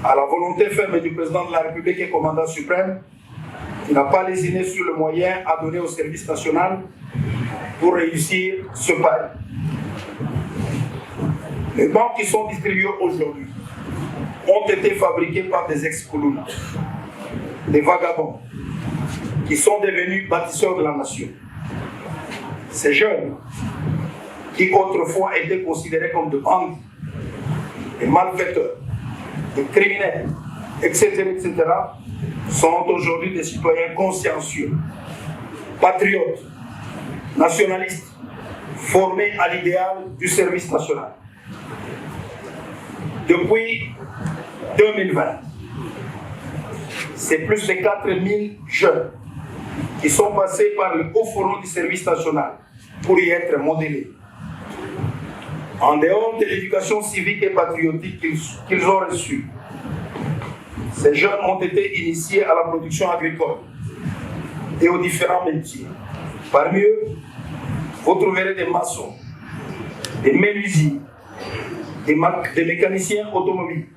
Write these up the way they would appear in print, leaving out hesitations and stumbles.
à la volonté ferme du président de la République et commandant suprême, qui n'a pas lésiné sur le moyen à donner au service national pour réussir ce pari. Les banques qui sont distribuées aujourd'hui ont été fabriquées par des ex-colons, des vagabonds, qui sont devenus bâtisseurs de la nation. Ces jeunes, qui autrefois étaient considérés comme des bandits, des malfaiteurs, des criminels, etc., sont aujourd'hui des citoyens consciencieux, patriotes, nationalistes, formés à l'idéal du service national. Depuis 2020, c'est plus de 4000 jeunes qui sont passés par le haut fourneau du service national pour y être modélés. En dehors de l'éducation civique et patriotique qu'ils ont reçue, ces jeunes ont été initiés à la production agricole et aux différents métiers. Parmi eux, vous trouverez des maçons, des menuisiers, des mécaniciens automobiles,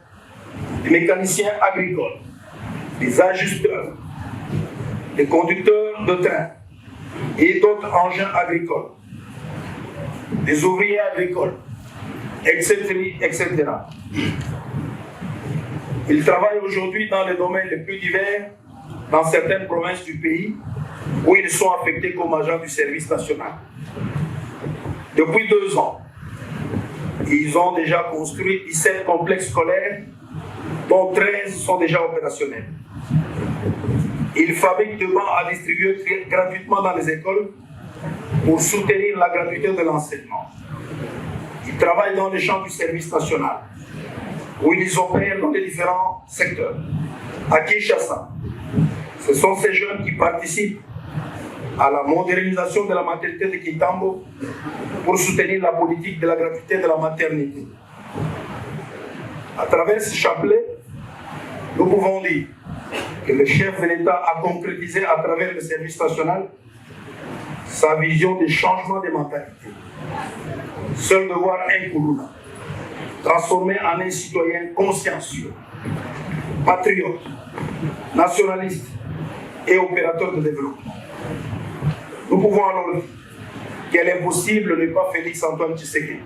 des mécaniciens agricoles, des ajusteurs, des conducteurs de train et d'autres engins agricoles, des ouvriers agricoles, etc. Ils travaillent aujourd'hui dans les domaines les plus divers dans certaines provinces du pays où ils sont affectés comme agents du service national. Depuis 2 ans, ils ont déjà construit 17 complexes scolaires, dont 13 sont déjà opérationnels. Ils fabriquent des bancs à distribuer gratuitement dans les écoles pour soutenir la gratuité de l'enseignement. Ils travaillent dans les champs du service national, où ils opèrent dans les différents secteurs. À Kinshasa, ce sont ces jeunes qui participent à la modernisation de la maternité de Kitambo pour soutenir la politique de la gratuité de la maternité. À travers ce chapelet, nous pouvons dire que le chef de l'État a concrétisé à travers le service national sa vision des changements de mentalité. Seul devoir un Koulouna, transformé en un citoyen consciencieux, patriote, nationaliste et opérateur de développement. Nous pouvons alors dire qu'elle est possible n'est pas Félix Antoine Tshisekedi.